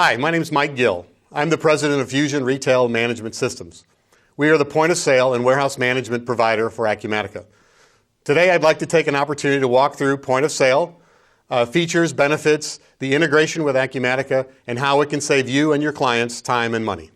Hi, my name is Mike Gill. I'm the president of Fusion Retail Management Systems. We are the point of sale and warehouse management provider for Acumatica. Today I'd like to take an opportunity to walk through point of sale, features, benefits, the integration with Acumatica, and how it can save you and your clients time and money.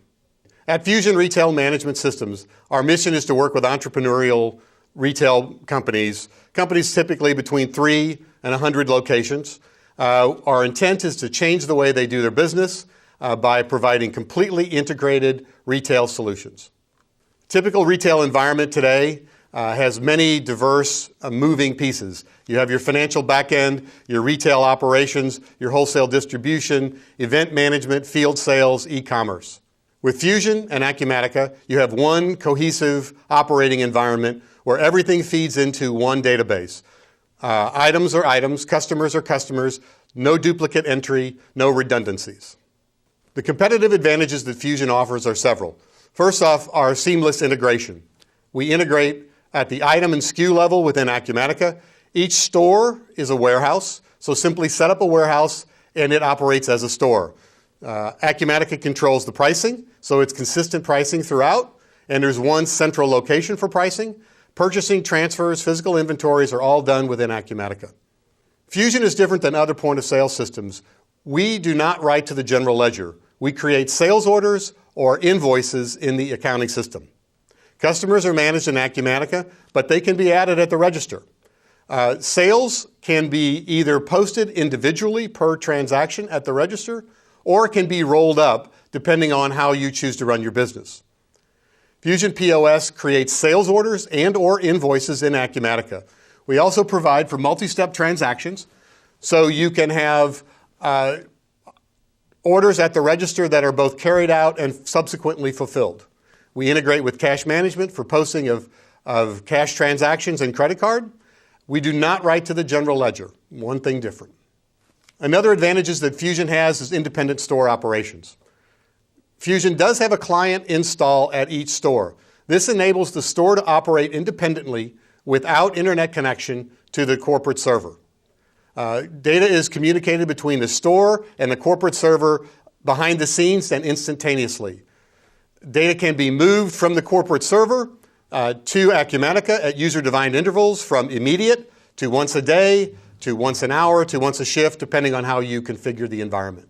At Fusion Retail Management Systems, our mission is to work with entrepreneurial retail companies typically between 3 and 100 locations. Our intent is to change the way they do their business by providing completely integrated retail solutions. Typical retail environment today has many diverse moving pieces. You have your financial back end, your retail operations, your wholesale distribution, event management, field sales, e-commerce. With Fusion and Acumatica, you have one cohesive operating environment where everything feeds into one database. Items are items, customers are customers, no duplicate entry, no redundancies. The competitive advantages that Fusion offers are several. First off, our seamless integration. We integrate at the item and SKU level within Acumatica. Each store is a warehouse, so simply set up a warehouse and it operates as a store. Acumatica controls the pricing, so it's consistent pricing throughout, and there's one central location for pricing. Purchasing, transfers, physical inventories are all done within Acumatica. Fusion is different than other point-of-sale systems. We do not write to the general ledger. We create sales orders or invoices in the accounting system. Customers are managed in Acumatica, but they can be added at the register. Sales can be either posted individually per transaction at the register, or it can be rolled up depending on how you choose to run your business. FusionPOS creates sales orders and or invoices in Acumatica. We also provide for multi-step transactions, so you can have orders at the register that are both carried out and subsequently fulfilled. We integrate with cash management for posting of cash transactions and credit card. We do not write to the general ledger, one thing different. Another advantage that Fusion has is independent store operations. Fusion does have a client install at each store. This enables the store to operate independently without internet connection to the corporate server. Data is communicated between the store and the corporate server behind the scenes and instantaneously. Data can be moved from the corporate server to Acumatica at user-defined intervals, from immediate to once a day, to once an hour, to once a shift, depending on how you configure the environment.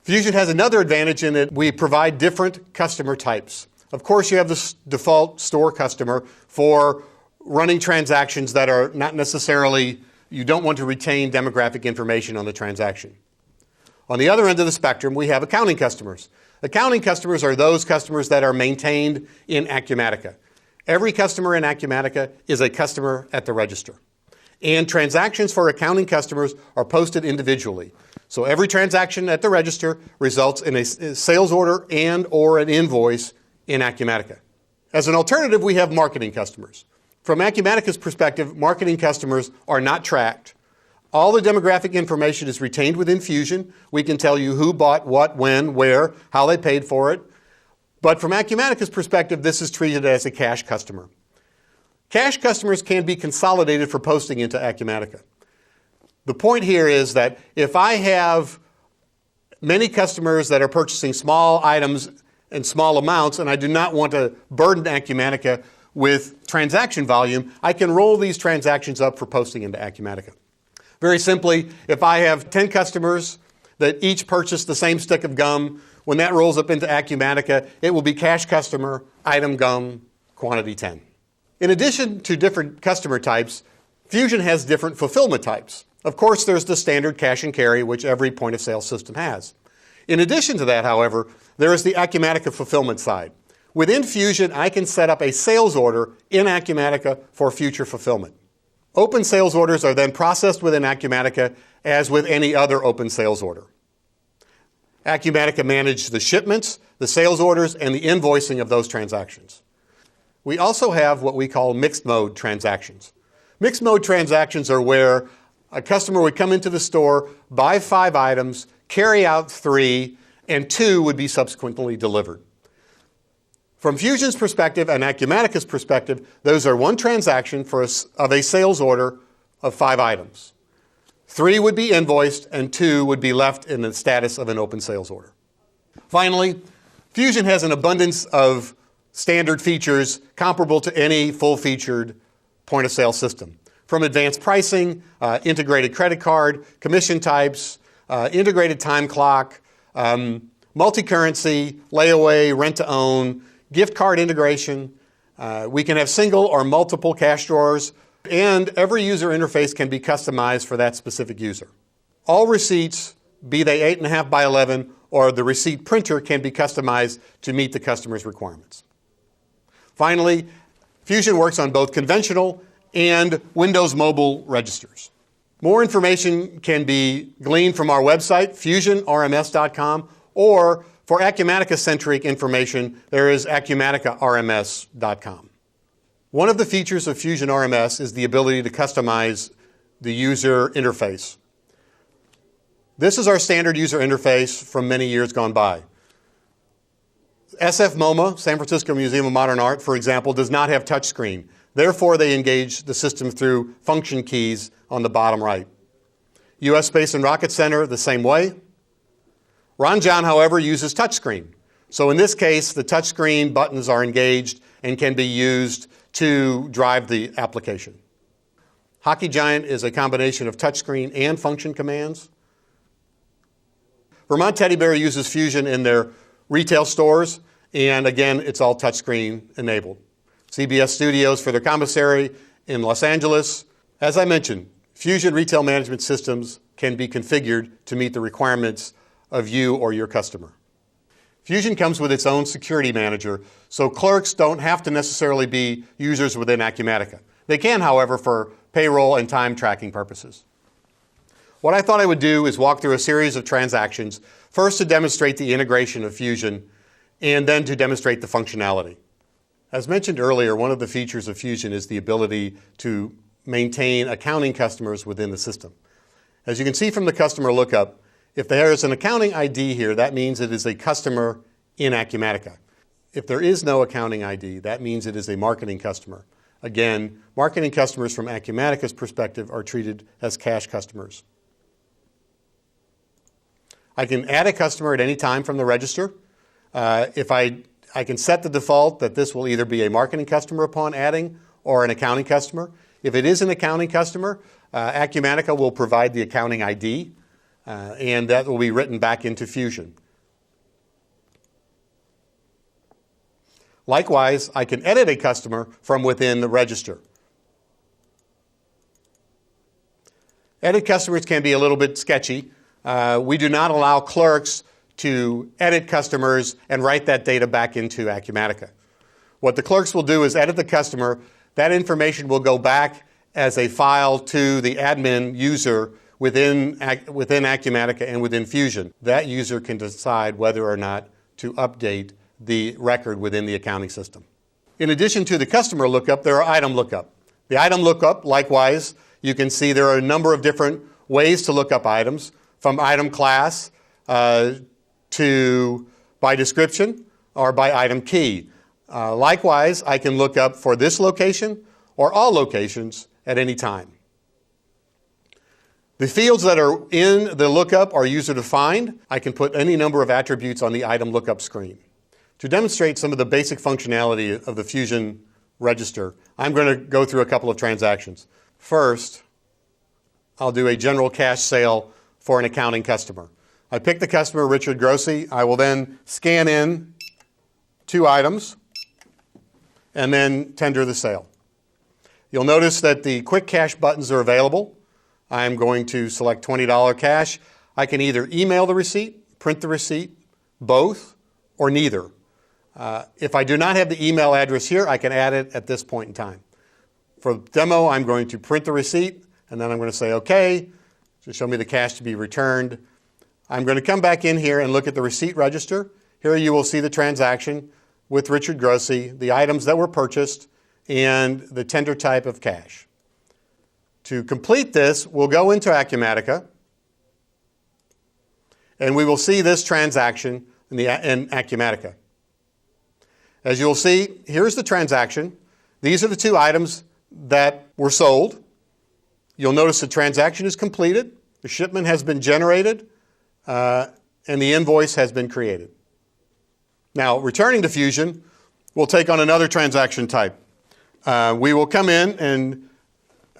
Fusion has another advantage in that we provide different customer types. Of course, you have the default store customer for running transactions that are not necessarily, you don't want to retain demographic information on the transaction. On the other end of the spectrum, we have accounting customers. Accounting customers are those customers that are maintained in Acumatica. Every customer in Acumatica is a customer at the register. And transactions for accounting customers are posted individually. So every transaction at the register results in a sales order and or an invoice in Acumatica. As an alternative, we have marketing customers. From Acumatica's perspective, marketing customers are not tracked. All the demographic information is retained within Fusion. We can tell you who bought what, when, where, how they paid for it. But from Acumatica's perspective, this is treated as a cash customer. Cash customers can be consolidated for posting into Acumatica. The point here is that if I have many customers that are purchasing small items in small amounts and I do not want to burden Acumatica with transaction volume, I can roll these transactions up for posting into Acumatica. Very simply, if I have 10 customers that each purchase the same stick of gum, when that rolls up into Acumatica, it will be cash customer, item gum, quantity 10. In addition to different customer types, Fusion has different fulfillment types. Of course, there's the standard cash and carry, which every point-of-sale system has. In addition to that, however, there is the Acumatica fulfillment side. Within Fusion, I can set up a sales order in Acumatica for future fulfillment. Open sales orders are then processed within Acumatica as with any other open sales order. Acumatica manages the shipments, the sales orders, and the invoicing of those transactions. We also have what we call mixed mode transactions. Mixed mode transactions are where a customer would come into the store, buy 5 items, carry out 3, and 2 would be subsequently delivered. From Fusion's perspective and Acumatica's perspective, those are one transaction of a sales order of 5 items. 3 would be invoiced and 2 would be left in the status of an open sales order. Finally, Fusion has an abundance of standard features comparable to any full-featured point-of-sale system. From advanced pricing, integrated credit card, commission types, integrated time clock, multi-currency, layaway, rent-to-own, gift card integration. We can have single or multiple cash drawers, and every user interface can be customized for that specific user. All receipts, be they 8.5 by 11, or the receipt printer, can be customized to meet the customer's requirements. Finally, Fusion works on both conventional and Windows Mobile registers. More information can be gleaned from our website, FusionRMS.com, or for Acumatica-centric information, there is AcumaticaRMS.com. One of the features of Fusion RMS is the ability to customize the user interface. This is our standard user interface from many years gone by. SF MoMA, San Francisco Museum of Modern Art, for example, does not have touchscreen. Therefore, they engage the system through function keys on the bottom right. U.S. Space and Rocket Center, the same way. Ranjan, however, uses touchscreen. So in this case, the touchscreen buttons are engaged and can be used to drive the application. Hockey Giant is a combination of touchscreen and function commands. Vermont Teddy Bear uses Fusion in their retail stores, and again, it's all touchscreen enabled. CBS Studios for their commissary in Los Angeles. As I mentioned, Fusion retail management systems can be configured to meet the requirements of you or your customer. Fusion comes with its own security manager, so clerks don't have to necessarily be users within Acumatica. They can, however, for payroll and time tracking purposes. What I thought I would do is walk through a series of transactions, first to demonstrate the integration of Fusion, and then to demonstrate the functionality. As mentioned earlier, one of the features of Fusion is the ability to maintain accounting customers within the system. As you can see from the customer lookup, if there is an accounting ID here, that means it is a customer in Acumatica. If there is no accounting ID, that means it is a marketing customer. Again, marketing customers from Acumatica's perspective are treated as cash customers. I can add a customer at any time from the register. I can set the default that this will either be a marketing customer upon adding or an accounting customer. If it is an accounting customer, Acumatica will provide the accounting ID, and that will be written back into Fusion. Likewise, I can edit a customer from within the register. Edit customers can be a little bit sketchy. We do not allow clerks to edit customers and write that data back into Acumatica. What the clerks will do is edit the customer. That information will go back as a file to the admin user within Acumatica and within Fusion. That user can decide whether or not to update the record within the accounting system. In addition to the customer lookup, there are item lookup. The item lookup, likewise, you can see there are a number of different ways to look up items, from item class to by description or by item key. Likewise, I can look up for this location or all locations at any time. The fields that are in the lookup are user defined. I can put any number of attributes on the item lookup screen. To demonstrate some of the basic functionality of the Fusion register, I'm going to go through a couple of transactions. First, I'll do a general cash sale for an accounting customer. I pick the customer, Richard Grossi. I will then scan in 2 items and then tender the sale. You'll notice that the quick cash buttons are available. I'm going to select $20 cash. I can either email the receipt, print the receipt, both, or neither. If I do not have the email address here, I can add it at this point in time. For demo, I'm going to print the receipt, and then I'm going to say OK to show me the cash to be returned. I'm going to come back in here and look at the receipt register. Here you will see the transaction with Richard Grossi, the items that were purchased, and the tender type of cash. To complete this, we'll go into Acumatica, and we will see this transaction in Acumatica. As you'll see, here's the transaction. These are the 2 items that were sold. You'll notice the transaction is completed, the shipment has been generated, and the invoice has been created. Now, returning to Fusion, we'll take on another transaction type. We will come in and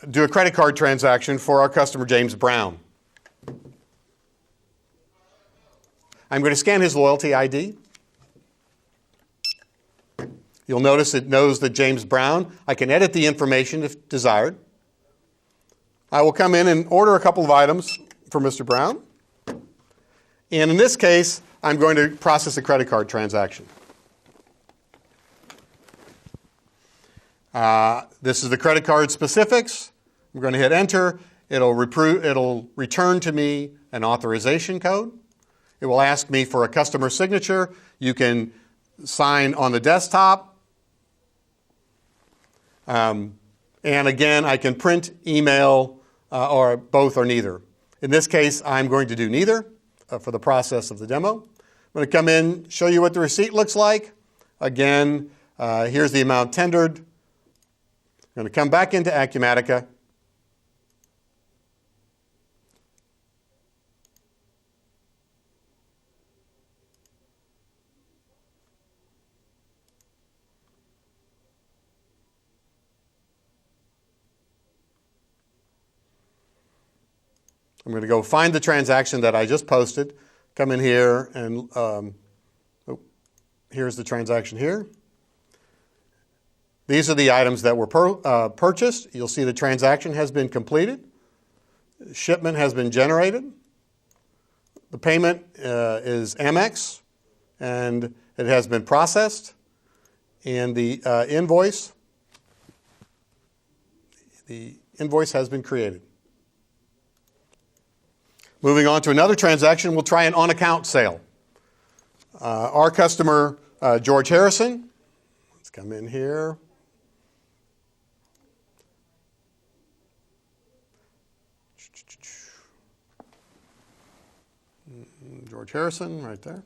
do a credit card transaction for our customer, James Brown. I'm going to scan his loyalty ID. You'll notice it knows that James Brown. I can edit the information if desired. I will come in and order a couple of items for Mr. Brown. And in this case, I'm going to process a credit card transaction. This is the credit card specifics. I'm going to hit enter. It'll return to me an authorization code. It will ask me for a customer signature. You can sign on the desktop. And again, I can print, email, or both or neither. In this case, I'm going to do neither for the process of the demo. I'm going to come in, show you what the receipt looks like. Again, here's the amount tendered. I'm going to come back into Acumatica. I'm going to go find the transaction that I just posted, come in here, and here's the transaction here. These are the items that were purchased. You'll see the transaction has been completed. Shipment has been generated. The payment is Amex, and it has been processed. And the invoice has been created. Moving on to another transaction, we'll try an on-account sale. Our customer, George Harrison, let's come in here. George Harrison, right there.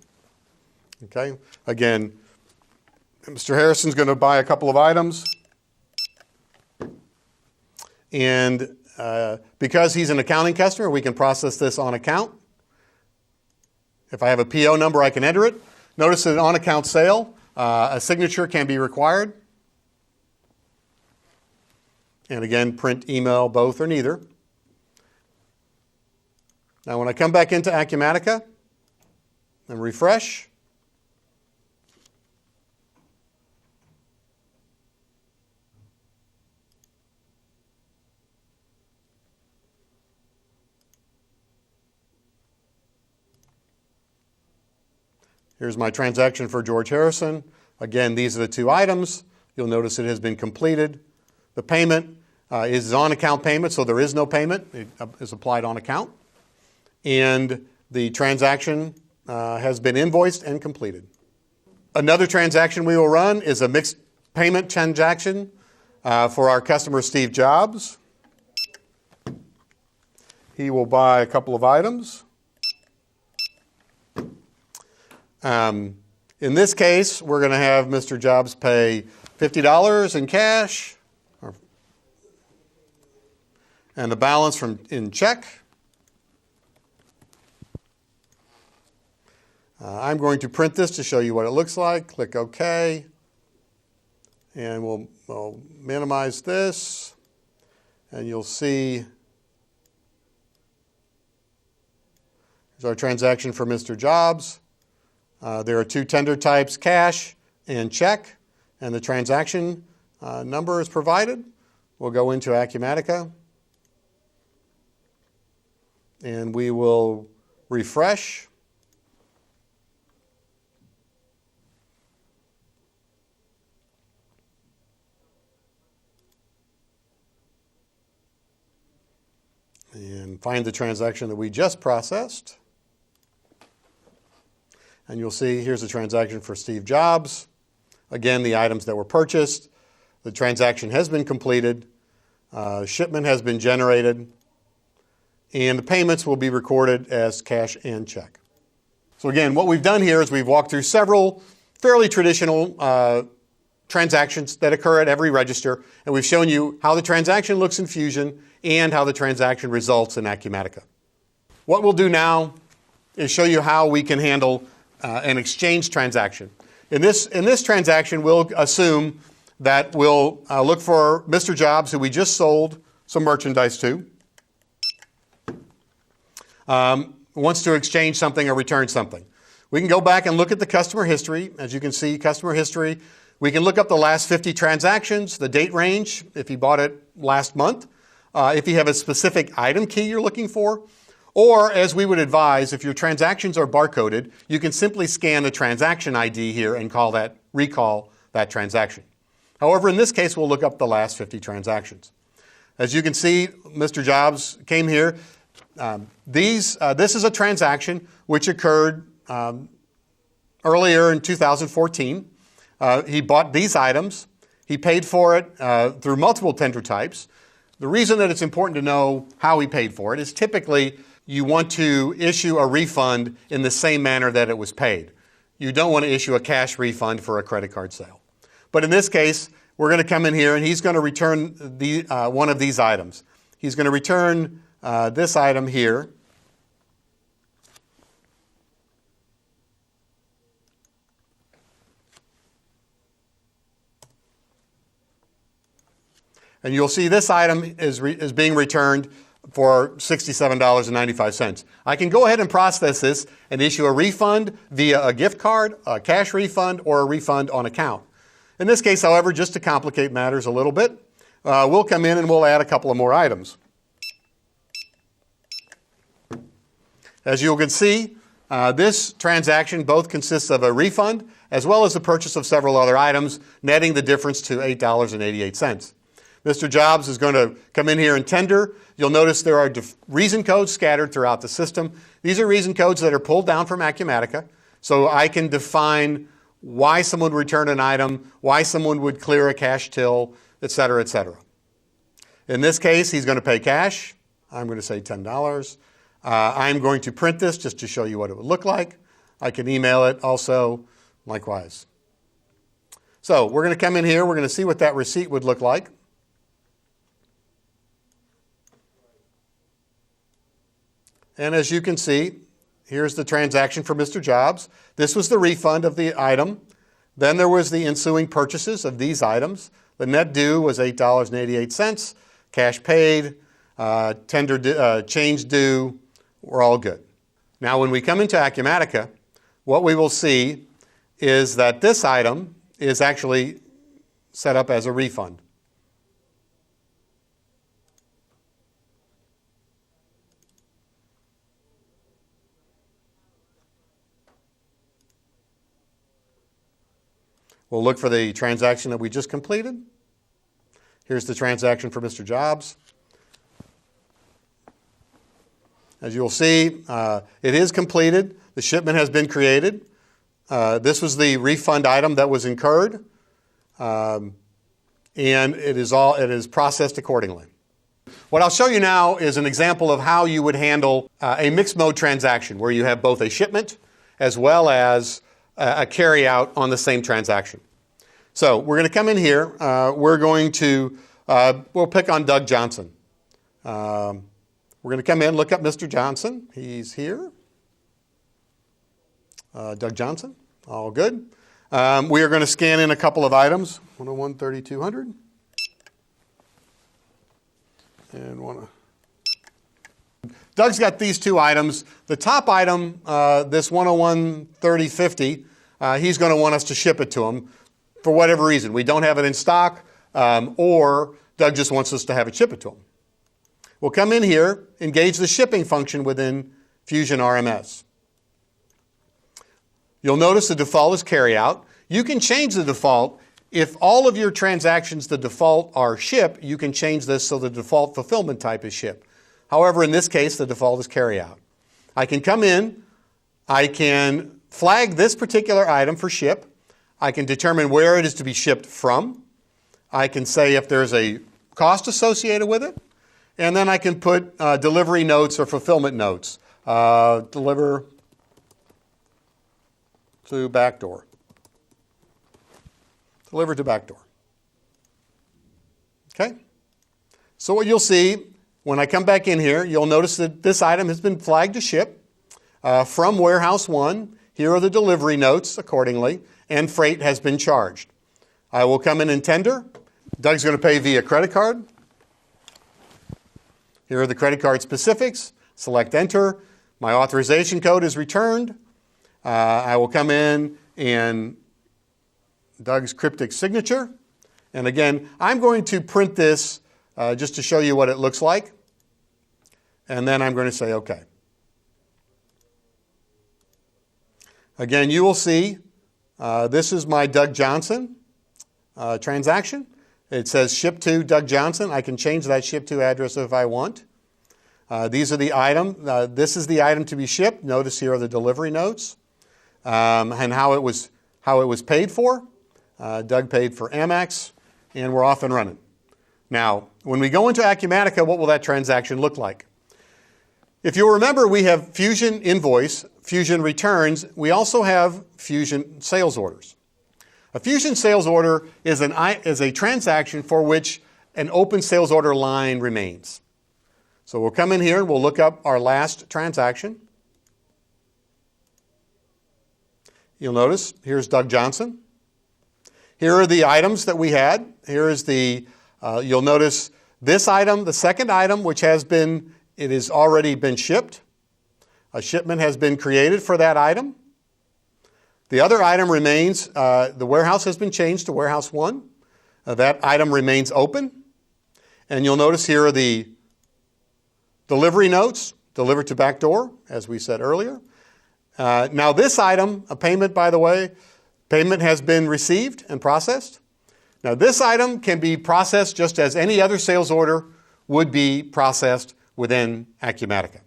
Okay. Again, Mr. Harrison's going to buy a couple of items. And because he's an accounting customer, we can process this on account. If I have a PO number, I can enter it. Notice that on account sale, a signature can be required. And again, print, email, both or neither. Now when I come back into Acumatica and refresh, here's my transaction for George Harrison. Again, these are the two items. You'll notice it has been completed. The payment is on-account payment, so there is no payment. It is applied on account. And the transaction has been invoiced and completed. Another transaction we will run is a mixed payment transaction for our customer, Steve Jobs. He will buy a couple of items. In this case, we're going to have Mr. Jobs pay $50 in cash and the balance in check. I'm going to print this to show you what it looks like. Click OK. And we'll minimize this. And you'll see here's our transaction for Mr. Jobs. There are two tender types, cash and check, and the transaction number is provided. We'll go into Acumatica, and we will refresh. And find the transaction that we just processed. And you'll see here's a transaction for Steve Jobs. Again, the items that were purchased. The transaction has been completed. Shipment has been generated. And the payments will be recorded as cash and check. So again, what we've done here is we've walked through several fairly traditional transactions that occur at every register. And we've shown you how the transaction looks in Fusion and how the transaction results in Acumatica. What we'll do now is show you how we can handle an exchange transaction. In this transaction, we'll assume that we'll look for Mr. Jobs, who we just sold some merchandise to, wants to exchange something or return something. We can go back and look at the customer history. As you can see, customer history. We can look up the last 50 transactions, the date range, if he bought it last month, if you have a specific item key you're looking for, or as we would advise, if your transactions are barcoded, you can simply scan the transaction ID here and recall that transaction. However, in this case, we'll look up the last 50 transactions. As you can see, Mr. Jobs came here. This is a transaction which occurred earlier in 2014. He bought these items. He paid for it through multiple tender types. The reason that it's important to know how he paid for it is typically you want to issue a refund in the same manner that it was paid. You don't want to issue a cash refund for a credit card sale. But in this case, we're going to come in here and he's going to return one of these items. He's going to return this item here. And you'll see this item is being returned for $67.95. I can go ahead and process this and issue a refund via a gift card, a cash refund, or a refund on account. In this case, however, just to complicate matters a little bit, we'll come in and we'll add a couple of more items. As you can see, this transaction both consists of a refund as well as the purchase of several other items, netting the difference to $8.88. Mr. Jobs is going to come in here and tender. You'll notice there are reason codes scattered throughout the system. These are reason codes that are pulled down from Acumatica, so I can define why someone would return an item, why someone would clear a cash till, et cetera, et cetera. In this case, he's going to pay cash. I'm going to say $10. I'm going to print this just to show you what it would look like. I can email it also, likewise. So we're going to come in here. We're going to see what that receipt would look like. And as you can see, here's the transaction for Mr. Jobs. This was the refund of the item. Then there was the ensuing purchases of these items. The net due was $8.88. Cash paid, change due, we're all good. Now when we come into Acumatica, what we will see is that this item is actually set up as a refund. We'll look for the transaction that we just completed. Here's the transaction for Mr. Jobs. As you'll see, it is completed. The shipment has been created. This was the refund item that was incurred, and it is processed accordingly. What I'll show you now is an example of how you would handle a mixed mode transaction where you have both a shipment as well as a carry out on the same transaction. So we're going to come in here. We're going to, we'll pick on Doug Johnson. We're going to come in, look up Mr. Johnson. He's here. Doug Johnson, all good. We are going to scan in a couple of items, 101, 3200. And Doug's got these two items. The top item, this 101, 3050, he's going to want us to ship it to him for whatever reason. We don't have it in stock, or Doug just wants us to have it ship it to him. We'll come in here, engage the shipping function within Fusion RMS. You'll notice the default is carryout. You can change the default. If all of your transactions, the default are ship, you can change this so the default fulfillment type is ship. However, in this case, the default is carryout. I can come in, I can flag this particular item for ship. I can determine where it is to be shipped from. I can say if there's a cost associated with it. And then I can put delivery notes or fulfillment notes. Deliver to backdoor. Deliver to backdoor. Okay? So what you'll see, when I come back in here, you'll notice that this item has been flagged to ship from Warehouse 1. Here are the delivery notes accordingly, and freight has been charged. I will come in and tender. Doug's going to pay via credit card. Here are the credit card specifics. Select enter. My authorization code is returned. I will come in and Doug's cryptic signature. And again, I'm going to print this just to show you what it looks like. And then I'm going to say OK. Again, you will see this is my Doug Johnson transaction. It says ship to Doug Johnson. I can change that ship to address if I want. These are the item. This is the item to be shipped. Notice here are the delivery notes and how it was paid for. Doug paid for Amex, and we're off and running. Now, when we go into Acumatica, what will that transaction look like? If you'll remember, we have Fusion Invoice, Fusion Returns. We also have Fusion Sales Orders. A Fusion Sales Order is a transaction for which an open sales order line remains. So we'll come in here and we'll look up our last transaction. You'll notice here's Doug Johnson. Here are the items that we had. Here is you'll notice this item, the second item, which has already been shipped. A shipment has been created for that item. The other item remains, the warehouse has been changed to Warehouse 1. That item remains open. And you'll notice here are the delivery notes, delivered to back door, as we said earlier. Now this item, a payment by the way, payment has been received and processed. Now this item can be processed just as any other sales order would be processed within Acumatica.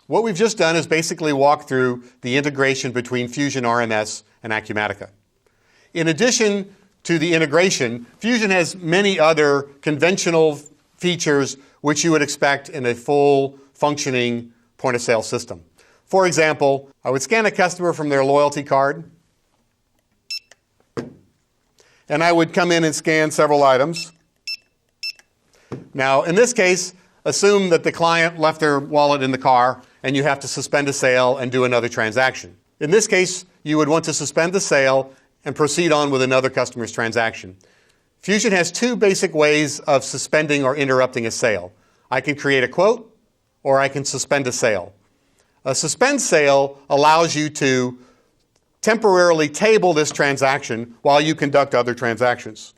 What we've just done is basically walk through the integration between Fusion RMS and Acumatica. In addition to the integration, Fusion has many other conventional features which you would expect in a full functioning point-of-sale system. For example, I would scan a customer from their loyalty card, and I would come in and scan several items. Now, in this case, assume that the client left their wallet in the car and you have to suspend a sale and do another transaction. In this case, you would want to suspend the sale and proceed on with another customer's transaction. Fusion has two basic ways of suspending or interrupting a sale. I can create a quote or I can suspend a sale. A suspend sale allows you to temporarily table this transaction while you conduct other transactions.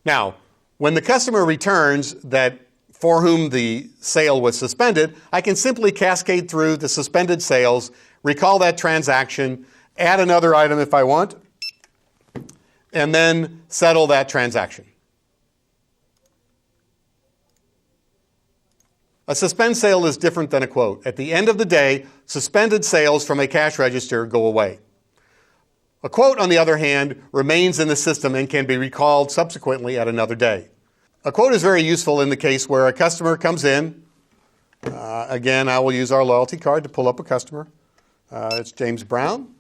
Now, when the customer returns for whom the sale was suspended, I can simply cascade through the suspended sales, recall that transaction, add another item if I want, and then settle that transaction. A suspend sale is different than a quote. At the end of the day, suspended sales from a cash register go away. A quote, on the other hand, remains in the system and can be recalled subsequently at another day. A quote is very useful in the case where a customer comes in. Again, I will use our loyalty card to pull up a customer. It's James Brown.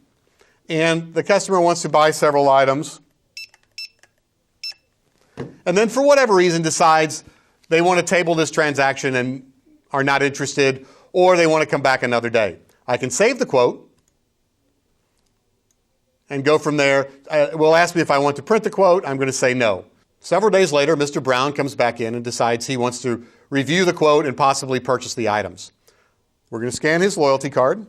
And the customer wants to buy several items. And then for whatever reason decides they want to table this transaction and are not interested, or they want to come back another day. I can save the quote and go from there. It will ask me if I want to print the quote. I'm going to say no. Several days later, Mr. Brown comes back in and decides he wants to review the quote and possibly purchase the items. We're going to scan his loyalty card.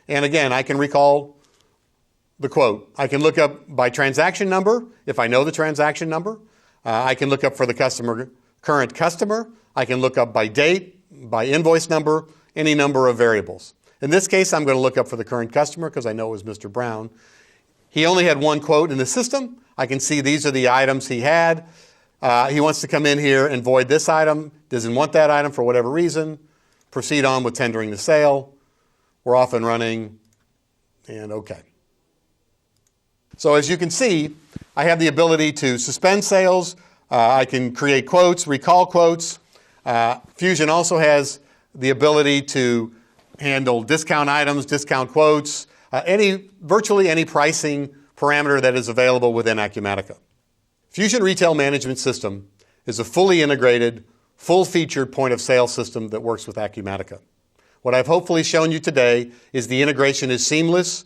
And again, I can recall the quote. I can look up by transaction number if I know the transaction number. I can look up for the current customer. I can look up by date, by invoice number, any number of variables. In this case, I'm going to look up for the current customer because I know it was Mr. Brown. He only had one quote in the system. I can see these are the items he had. He wants to come in here and void this item, doesn't want that item for whatever reason, proceed on with tendering the sale. We're off and running, and okay. So as you can see, I have the ability to suspend sales. I can create quotes, recall quotes. Fusion also has the ability to handle discount items, discount quotes, virtually any pricing parameter that is available within Acumatica. Fusion Retail Management System is a fully integrated, full-featured point-of-sale system that works with Acumatica. What I've hopefully shown you today is the integration is seamless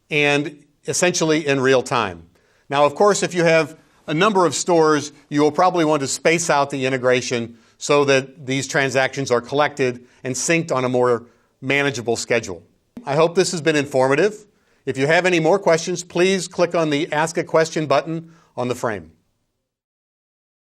and essentially in real time. Now, of course, if you have a number of stores, you will probably want to space out the integration so that these transactions are collected and synced on a more manageable schedule. I hope this has been informative. If you have any more questions, please click on the Ask a Question button on the frame.